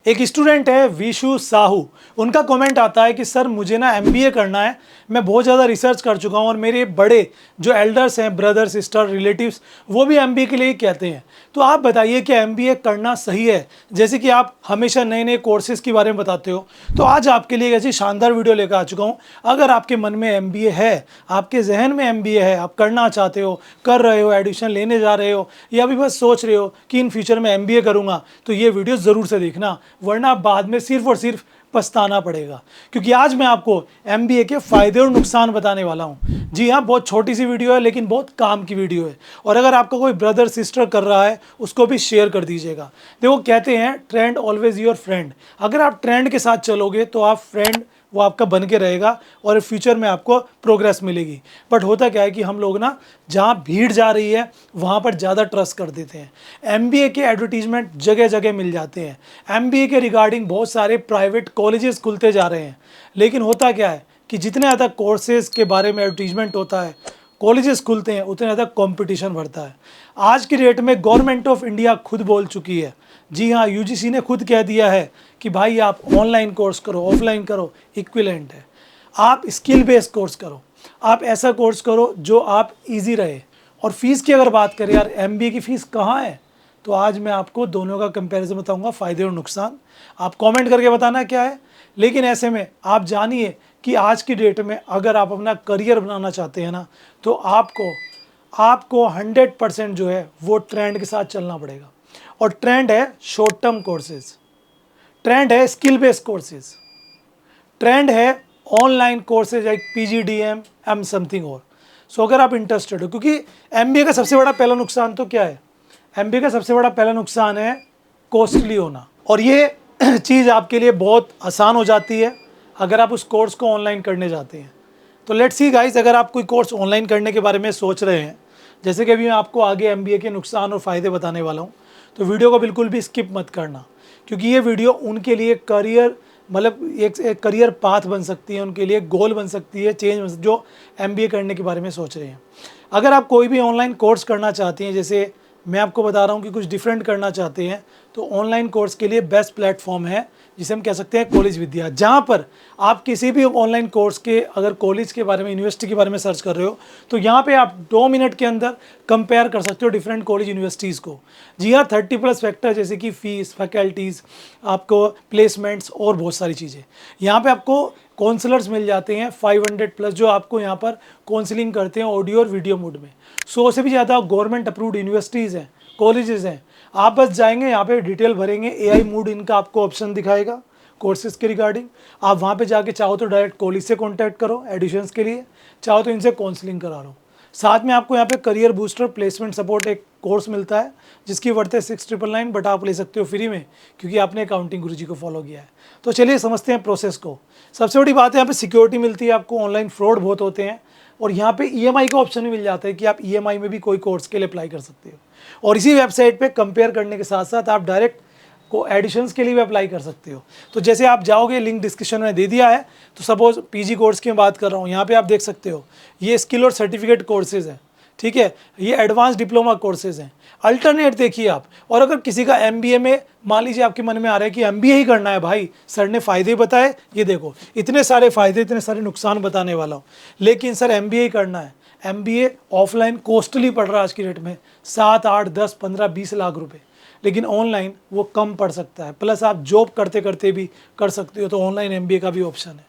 एक स्टूडेंट है विशु साहू, उनका कमेंट आता है कि सर मुझे ना एमबीए करना है, मैं बहुत ज़्यादा रिसर्च कर चुका हूँ और मेरे बड़े जो एल्डर्स हैं, ब्रदर सिस्टर रिलेटिव्स, वो भी एमबीए के लिए कहते हैं। तो आप बताइए कि एमबीए करना सही है? जैसे कि आप हमेशा नए नए कोर्सेज़ के बारे में बताते हो, तो आज आपके लिए एक ऐसी शानदार वीडियो लेकर आ चुका हूँ। अगर आपके मन में एमबीए है, आपके जहन में एमबीए है, आप करना चाहते हो, कर रहे हो, एडमिशन लेने जा रहे हो, या अभी बस सोच रहे हो कि इन फ्यूचर में एमबीए करूँगा, तो ये वीडियो ज़रूर से देखना, वरना बाद में सिर्फ और सिर्फ पछताना पड़ेगा। क्योंकि आज मैं आपको एमबीए के फ़ायदे और नुकसान बताने वाला हूं। जी हाँ, बहुत छोटी सी वीडियो है लेकिन बहुत काम की वीडियो है। और अगर आपका कोई ब्रदर सिस्टर कर रहा है, उसको भी शेयर कर दीजिएगा। देखो, कहते हैं ट्रेंड ऑलवेज योर फ्रेंड। अगर आप ट्रेंड के साथ चलोगे तो आप फ्रेंड वो आपका बन के रहेगा और फ्यूचर में आपको प्रोग्रेस मिलेगी। बट होता क्या है कि हम लोग ना जहाँ भीड़ जा रही है वहाँ पर ज़्यादा ट्रस्ट कर देते हैं। एमबीए के एडवर्टीजमेंट जगह जगह मिल जाते हैं। एमबीए के रिगार्डिंग बहुत सारे प्राइवेट कॉलेजेस खुलते जा रहे हैं। लेकिन होता क्या है कि जितने ज़्यादा कोर्सेज़ के बारे में एडवर्टीजमेंट होता है, कॉलेजेस खुलते हैं, उतने ज़्यादा कंपटीशन बढ़ता है। आज की डेट में गवर्नमेंट ऑफ इंडिया खुद बोल चुकी है, जी हाँ, यूजीसी ने खुद कह दिया है कि भाई आप ऑनलाइन कोर्स करो, ऑफलाइन करो, इक्विवेलेंट है। आप स्किल बेस्ड कोर्स करो, आप ऐसा कोर्स करो जो आप इजी रहे। और फीस की अगर बात करें यार, एमबीए की फ़ीस कहाँ है, तो आज मैं आपको दोनों का कंपैरिजन बताऊंगा, फ़ायदे और नुकसान। आप कमेंट करके बताना क्या है। लेकिन ऐसे में आप जानिए कि आज की डेट में अगर आप अपना करियर बनाना चाहते हैं ना, तो आपको 100% जो है वो ट्रेंड के साथ चलना पड़ेगा। और ट्रेंड है शॉर्ट टर्म कोर्सेज, ट्रेंड है स्किल बेस्ड कोर्सेज, ट्रेंड है online courses like PGDM am something और। सो अगर आप इंटरेस्टेड हो, क्योंकि एमबीए का सबसे बड़ा पहला नुकसान तो क्या है, एमबीए का सबसे बड़ा पहला नुकसान है कॉस्टली होना। और ये चीज़ आपके लिए बहुत आसान हो जाती है अगर आप उस कोर्स को ऑनलाइन करने जाते हैं। तो लेट्स सी गाइस, अगर आप कोई कोर्स ऑनलाइन करने के बारे में सोच रहे हैं, जैसे कि अभी मैं आपको आगे एमबीए के नुकसान और फ़ायदे बताने वाला हूँ, तो वीडियो को बिल्कुल भी स्किप मत करना। क्योंकि ये वीडियो उनके लिए करियर मतलब एक करियर पाथ बन सकती है, उनके लिए गोल बन सकती है, चेंज बन सकती है, जो एमबीए करने के बारे में सोच रहे हैं। अगर आप कोई भी ऑनलाइन कोर्स करना चाहते हैं, जैसे मैं आपको बता रहा हूँ कि कुछ डिफरेंट करना चाहते हैं, तो ऑनलाइन कोर्स के लिए बेस्ट प्लेटफॉर्म है जिसे हम कह सकते हैं कॉलेज विद्या। जहाँ पर आप किसी भी ऑनलाइन कोर्स के अगर कॉलेज के बारे में, यूनिवर्सिटी के बारे में सर्च कर रहे हो, तो यहाँ पे आप 2 मिनट के अंदर कंपेयर कर सकते हो डिफरेंट कॉलेज यूनिवर्सिटीज़ को। जी हाँ, 30+ फैक्टर जैसे कि फ़ीस, फैकल्टीज़, आपको प्लेसमेंट्स और बहुत सारी चीज़ें। यहाँ पे आपको काउंसलर्स मिल जाते हैं 500+, जो आपको यहाँ पर काउंसलिंग करते हैं ऑडियो और वीडियो मोड में। 100 से भी ज़्यादा गवर्नमेंट अप्रूव्ड यूनिवर्सिटीज़ हैं, कॉलेजेस हैं। आप बस जाएंगे, यहाँ पे डिटेल भरेंगे, एआई मूड इनका आपको ऑप्शन दिखाएगा कोर्सेज के रिगार्डिंग। आप वहाँ पे जाके चाहो तो डायरेक्ट कॉलेज से कॉन्टैक्ट करो एडिशंस के लिए, चाहो तो इनसे काउंसलिंग करा लो। साथ में आपको यहाँ पे करियर बूस्टर प्लेसमेंट सपोर्ट एक कोर्स मिलता है जिसकी वर्थ है 6,999, बट आप ले सकते हो फ्री में क्योंकि आपने अकाउंटिंग गुरुजी को फॉलो किया है। तो चलिए समझते हैं प्रोसेस को। सबसे बड़ी बात है, यहाँ पे सिक्योरिटी मिलती है आपको, ऑनलाइन फ्रॉड बहुत होते हैं। और यहाँ पे ईएमआई का ऑप्शन भी मिल जाता है कि आप ईएमआई में भी कोई कोर्स के लिए अप्लाई कर सकते हो। और इसी वेबसाइट पे कंपेयर करने के साथ साथ आप डायरेक्ट को एडिशंस के लिए भी अप्लाई कर सकते हो। तो जैसे आप जाओगे, लिंक डिस्क्रिप्शन में दे दिया है। तो सपोज पीजी कोर्स की मैं बात कर रहा हूँ, यहाँ पे आप देख सकते हो ये स्किल और सर्टिफिकेट कोर्सेज हैं, ठीक है, ये एडवांस डिप्लोमा कोर्सेज हैं। अल्टरनेट देखिए आप। और अगर किसी का एमबीए में, मान लीजिए आपके मन में आ रहा है कि एमबीए ही करना है भाई, सर ने फ़ायदे बताए, ये देखो इतने सारे फ़ायदे, इतने सारे नुकसान बताने वाला हूँ, लेकिन सर एमबीए ही करना है। एमबीए ऑफलाइन कॉस्टली पड़ रहा है आज की डेट में, 7, 8, 10, 15, 20 लाख रुपए। लेकिन ऑनलाइन वो कम पड़ सकता है, प्लस आप जॉब करते करते भी कर सकते हो। तो ऑनलाइन एमबीए का भी ऑप्शन है,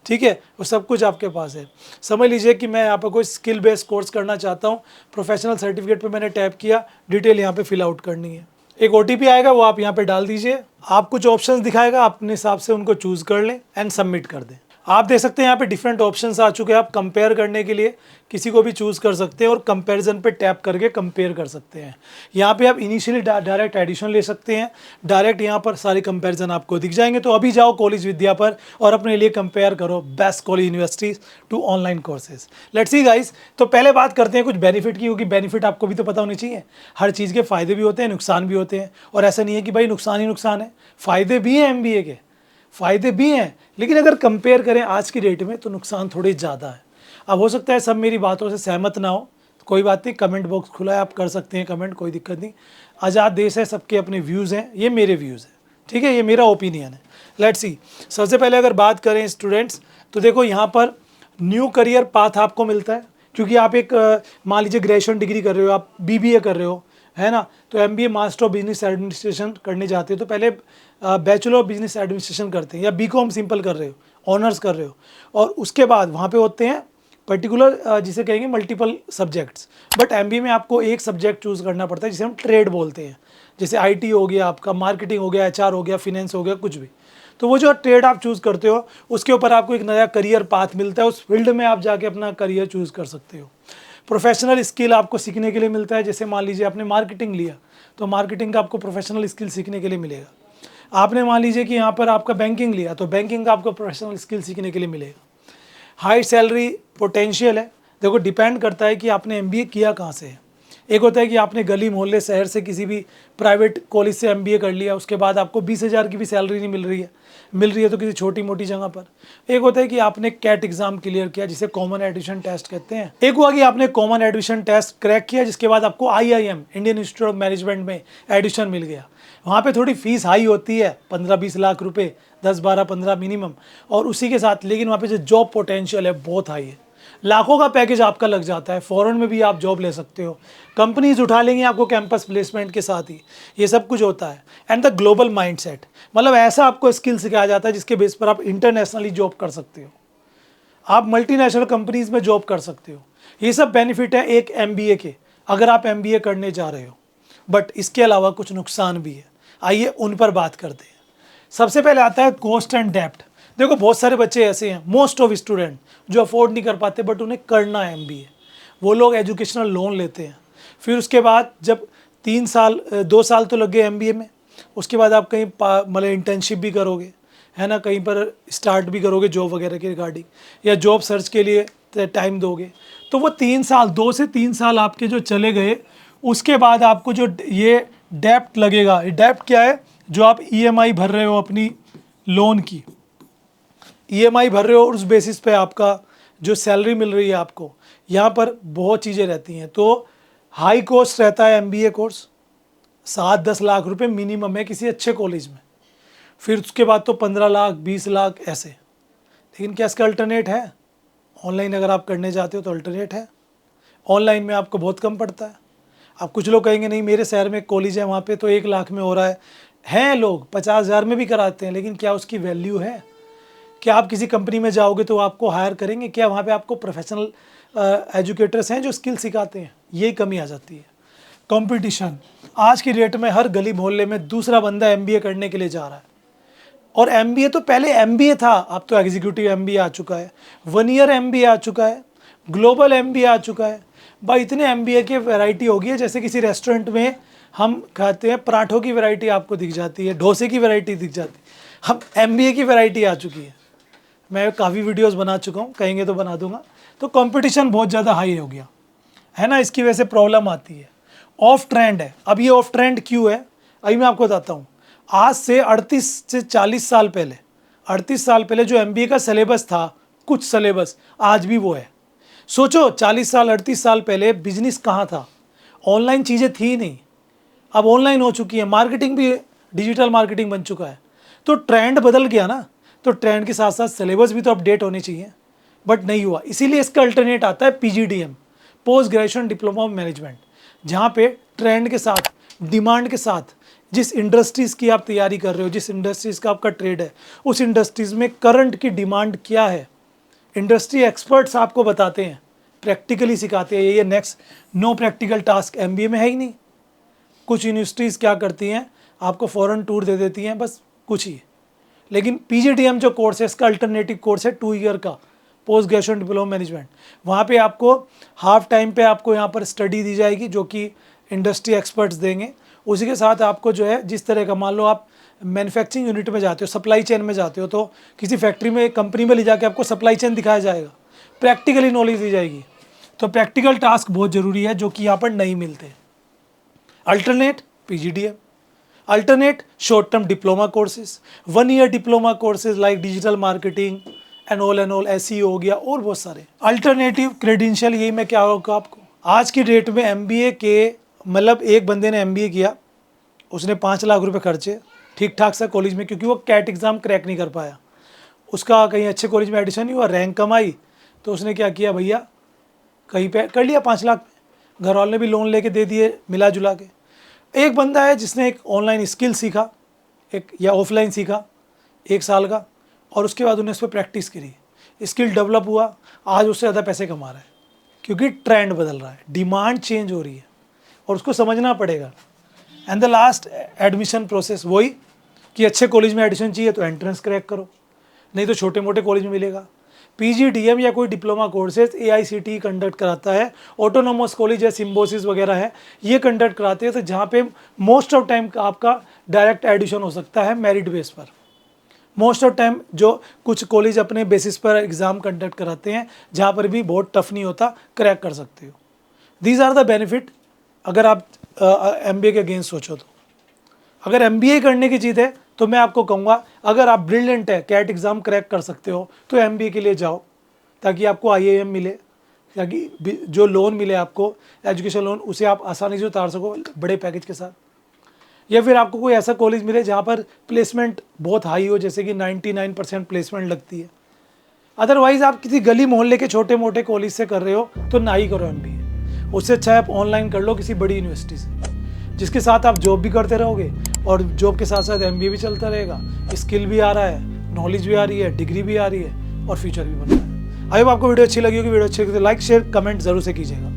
ठीक है, वो सब कुछ आपके पास है। समझ लीजिए कि मैं यहाँ पर कोई स्किल बेस्ड कोर्स करना चाहता हूँ, प्रोफेशनल सर्टिफिकेट पे मैंने टैप किया, डिटेल यहाँ पे फिल आउट करनी है, एक ओटीपी आएगा, वो आप यहाँ पे डाल दीजिए, आप कुछ ऑप्शंस दिखाएगा, अपने हिसाब से उनको चूज़ कर लें एंड सबमिट कर दें। आप देख सकते हैं यहाँ पे डिफरेंट ऑप्शंस आ चुके हैं। आप कंपेयर करने के लिए किसी को भी चूज़ कर सकते हैं और कंपैरिजन पे टैप करके कंपेयर कर सकते हैं। यहाँ पे आप इनिशियली डायरेक्ट एडिशन ले सकते हैं, डायरेक्ट यहाँ पर सारे कंपैरिजन आपको दिख जाएंगे। तो अभी जाओ कॉलेज विद्या पर और अपने लिए कंपेयर करो best college universities to online courses. Let's see guys, तो पहले बात करते हैं कुछ बेनिफिट की, क्योंकि बेनिफिट आपको भी तो पता होने चाहिए। हर चीज़ के फ़ायदे भी होते हैं, नुकसान भी होते हैं, और ऐसा नहीं है कि भाई नुकसान ही नुकसान है, फ़ायदे भी हैं, एमबीए के फ़ायदे भी हैं। लेकिन अगर कंपेयर करें आज की डेट में तो नुकसान थोड़े ज़्यादा है। अब हो सकता है सब मेरी बातों से सहमत ना हो, कोई बात नहीं, कमेंट बॉक्स खुला है, आप कर सकते हैं कमेंट, कोई दिक्कत नहीं। आज़ाद देश है, सबके अपने व्यूज़ हैं, ये मेरे व्यूज़ हैं, ठीक है, ये मेरा ओपिनियन है। लेट्स सी, सबसे पहले अगर बात करें स्टूडेंट्स, तो देखो यहाँ पर न्यू करियर पाथ आपको मिलता है, क्योंकि आप एक मान लीजिए ग्रेजुएशन डिग्री कर रहे हो, आप बीबीए कर रहे हो, है ना, तो MBA master of business administration करने जाते हो तो पहले बैचलर ऑफ बिजनेस एडमिनिस्ट्रेशन करते हैं, या बीकॉम सिंपल कर रहे हो, ऑनर्स कर रहे हो, और उसके बाद वहाँ पे होते हैं पर्टिकुलर जिसे कहेंगे मल्टीपल सब्जेक्ट्स। बट एमबीए में आपको एक सब्जेक्ट चूज़ करना पड़ता है जिसे हम ट्रेड बोलते हैं, जैसे आईटी हो गया, आपका मार्केटिंग हो गया, एचआर हो गया, फिनेंस हो गया, कुछ भी। तो वो जो ट्रेड आप चूज़ करते हो उसके ऊपर आपको एक नया करियर पाथ मिलता है, उस फील्ड में आप जाके अपना करियर चूज़ कर सकते हो। प्रोफेशनल स्किल आपको सीखने के लिए मिलता है, जैसे मान लीजिए आपने मार्केटिंग लिया तो मार्केटिंग का आपको प्रोफेशनल स्किल सीखने के लिए मिलेगा। आपने मान लीजिए कि यहाँ पर आपका बैंकिंग लिया तो बैंकिंग का आपको प्रोफेशनल स्किल सीखने के लिए मिलेगा। हाई सैलरी पोटेंशियल है, देखो डिपेंड करता है कि आपने एमबीए किया कहाँ से है। एक होता है कि आपने गली मोहल्ले शहर से किसी भी प्राइवेट कॉलेज से एमबीए कर लिया, उसके बाद आपको 20,000 की भी सैलरी नहीं मिल रही है तो किसी छोटी मोटी जगह पर। एक होता है कि आपने कैट एग्जाम क्लियर किया जिसे कॉमन एडमिशन टेस्ट कहते हैं। एक हुआ कि आपने कॉमन एडमिशन टेस्ट क्रैक किया जिसके बाद आपको IIM Indian institute of management में एडमिशन मिल गया। वहाँ पे थोड़ी फीस हाई होती है, 15-20 लाख रुपए, 10-12-15 मिनिमम, और उसी के साथ लेकिन वहाँ पे जो जॉब पोटेंशियल है बहुत हाई है, लाखों का पैकेज आपका लग जाता है, फॉरेन में भी आप जॉब ले सकते हो, कंपनीज उठा लेंगे आपको कैंपस प्लेसमेंट के साथ ही, ये सब कुछ होता है। एंड द ग्लोबल माइंडसेट, मतलब ऐसा आपको स्किल सिखाया जाता है जिसके बेस पर आप इंटरनेशनली जॉब कर सकते हो, आप मल्टीनेशनल कंपनीज में जॉब कर सकते हो। ये सब बेनिफिट है एक एमबीए के, अगर आप एमबीए करने जा रहे हो। बट इसके अलावा कुछ नुकसान भी है, आइए उन पर बात करते हैं। सबसे पहले आता है कॉस्ट एंड डेप्ट। देखो बहुत सारे बच्चे ऐसे हैं, मोस्ट ऑफ स्टूडेंट जो अफोर्ड नहीं कर पाते बट उन्हें करना है एमबीए, वो लोग एजुकेशनल लोन लेते हैं। फिर उसके बाद जब 2 साल तो लग गए एमबीए में, उसके बाद आप कहीं मतलब इंटर्नशिप भी करोगे, है ना, कहीं पर स्टार्ट भी करोगे जॉब वगैरह के रिगार्डिंग, या जॉब सर्च के लिए टाइम दोगे, तो वो 3 साल 2 से 3 साल आपके जो चले गए, उसके बाद आपको जो ये डेप्ट लगेगा। डेप्ट क्या है? जो आप ईएमआई भर रहे हो अपनी लोन की, ईएमआई भर रहे हो और उस बेसिस पे आपका जो सैलरी मिल रही है आपको, यहाँ पर बहुत चीज़ें रहती हैं। तो हाई कॉस्ट रहता है एमबीए कोर्स, 7-10 लाख रुपए मिनिमम है किसी अच्छे कॉलेज में, फिर उसके बाद तो 15 लाख 20 लाख ऐसे। लेकिन क्या इसका अल्टरनेट है? ऑनलाइन अगर आप करने जाते हो तो अल्टरनेट है, ऑनलाइन में आपको बहुत कम पड़ता है। अब कुछ लोग कहेंगे नहीं मेरे शहर में एक कॉलेज है वहाँ पे तो 1 लाख में हो रहा है लोग 50,000 में भी कराते हैं, लेकिन क्या उसकी वैल्यू है? क्या आप किसी कंपनी में जाओगे तो आपको हायर करेंगे? क्या वहाँ पे आपको प्रोफेशनल एजुकेटर्स हैं जो स्किल सिखाते हैं? यही कमी आ जाती है। कंपटीशन, आज की डेट में हर गली मोहल्ले में दूसरा बंदा एमबीए करने के लिए जा रहा है, और एमबीए तो पहले एमबीए था, अब तो एग्जीक्यूटिव एमबीए आ चुका है, 1 ईयर एमबीए आ चुका है, ग्लोबल एमबीए आ चुका है। भाई इतने एमबीए की वैरायटी होगी है, जैसे किसी रेस्टोरेंट में हम खाते हैं पराठों की वैरायटी आपको दिख जाती है, डोसे की वैरायटी दिख जाती है, अब एमबीए की वैरायटी आ चुकी है। मैं काफ़ी वीडियोस बना चुका हूँ, कहेंगे तो बना दूंगा। तो कंपटीशन बहुत ज़्यादा हाई हो गया है ना, इसकी वजह से प्रॉब्लम आती है। ऑफ ट्रेंड है। अब ये ऑफ ट्रेंड क्यों है, अभी मैं आपको बताता हूँ। आज से 38 से 40 साल पहले, 38 साल पहले जो एमबीए का सिलेबस था, कुछ सिलेबस आज भी वो है। सोचो 40 साल 38 साल पहले बिजनेस कहाँ था, ऑनलाइन चीज़ें थी नहीं, अब ऑनलाइन हो चुकी है, मार्केटिंग भी डिजिटल मार्केटिंग बन चुका है। तो ट्रेंड बदल गया ना, तो ट्रेंड के साथ साथ सिलेबस भी तो अपडेट होने चाहिए, बट नहीं हुआ। इसीलिए इसका अल्टरनेट आता है PGDM, post graduation diploma of management, जहाँ पे ट्रेंड के साथ, डिमांड के साथ, जिस इंडस्ट्रीज़ की आप तैयारी कर रहे हो, जिस इंडस्ट्रीज़ का आपका ट्रेड है, उस इंडस्ट्रीज़ में करंट की डिमांड क्या है, इंडस्ट्री एक्सपर्ट्स आपको बताते हैं, प्रैक्टिकली सिखाते हैं। ये next no practical task MBA में है ही नहीं। कुछ यूनिवर्सिटीज़ क्या करती हैं, आपको फॉरेन टूर दे देती हैं, बस कुछ ही। लेकिन पीजीडीएम जो कोर्स है, इसका अल्टरनेटिव कोर्स है 2 ईयर का, पोस्ट ग्रेजुएशन डिप्लोमा मैनेजमेंट। वहाँ पे आपको हाफ टाइम पे आपको यहाँ पर स्टडी दी जाएगी जो कि इंडस्ट्री एक्सपर्ट्स देंगे। उसी के साथ आपको जो है, जिस तरह का, मान लो आप मैन्युफैक्चरिंग यूनिट में जाते हो, सप्लाई चेन में जाते हो, तो किसी फैक्ट्री में, कंपनी में ले जाके आपको सप्लाई चेन दिखाया जाएगा, प्रैक्टिकली नॉलेज दी जाएगी। तो प्रैक्टिकल टास्क बहुत ज़रूरी है जो कि यहाँ पर नहीं मिलते। Alternate PGDM, alternate short term diploma courses, 1 year diploma courses like digital marketing and all SEO हो गया, और बहुत सारे अल्टरनेटिव क्रेडेंशियल। यही मैं क्या होगा आपको आज की डेट में एमबीए के, मतलब एक बंदे ने एमबीए किया, उसने 5 लाख रुपए खर्चे, ठीक ठाक सा कॉलेज में, क्योंकि वो कैट एग्ज़ाम क्रैक नहीं कर पाया, उसका कहीं अच्छे कॉलेज में एडमिशन नहीं हुआ, रैंक कम आई, तो उसने क्या किया भैया, कहीं पे कर लिया 5 लाख में, घर वाले ने भी लोन लेके दे दिए मिला जुला के। एक बंदा है जिसने एक ऑनलाइन स्किल सीखा, एक या ऑफलाइन सीखा 1 साल का, और उसके बाद उन्हें उस पर प्रैक्टिस करी, स्किल डेवलप हुआ, आज उससे ज़्यादा पैसे कमा रहा है, क्योंकि ट्रेंड बदल रहा है, डिमांड चेंज हो रही है और उसको समझना पड़ेगा। And the last admission process वही कि अच्छे कॉलेज में एडमिशन चाहिए तो एंट्रेंस क्रैक करो, नहीं तो छोटे मोटे कॉलेज में मिलेगा। PGDM या कोई डिप्लोमा कोर्सेज AICTE कंडक्ट कराता है, ऑटोनोमस कॉलेज है, सिम्बोसिस वगैरह है, ये कंडक्ट कराते हैं, तो जहाँ पे मोस्ट ऑफ टाइम आपका डायरेक्ट एडमिशन हो सकता है मेरिट बेस पर। मोस्ट ऑफ टाइम जो कुछ कॉलेज अपने बेसिस पर एग्ज़ाम कंडक्ट कराते हैं, जहाँ पर भी बहुत टफ नहीं होता, क्रैक कर सकते हो। दीज आर द बेनिफिट अगर आप MBA के अगेंस्ट सोचो तो। अगर MBA करने की चीज़ है तो मैं आपको कहूँगा, अगर आप ब्रिलियंट है, कैट एग्ज़ाम क्रैक कर सकते हो, तो MBA के लिए जाओ, ताकि आपको IIM मिले, ताकि जो लोन मिले आपको एजुकेशन लोन, उसे आप आसानी से उतार सको बड़े पैकेज के साथ। या फिर आपको कोई ऐसा कॉलेज मिले जहाँ पर प्लेसमेंट बहुत हाई हो, जैसे कि 99% प्लेसमेंट लगती है। अदरवाइज़ आप किसी गली मोहल्ले के छोटे मोटे कॉलेज से कर रहे हो तो ना ही करो MBA, उससे अच्छा आप ऑनलाइन कर लो किसी बड़ी यूनिवर्सिटी से, जिसके साथ आप जॉब भी करते रहोगे और जॉब के साथ साथ MBA भी चलता रहेगा, स्किल भी आ रहा है, नॉलेज भी आ रही है, डिग्री भी आ रही है और फ्यूचर भी बन रहा है। आई होप आपको वीडियो अच्छी लगी होगी। वीडियो अच्छी लगी तो लाइक शेयर कमेंट ज़रूर से कीजिएगा।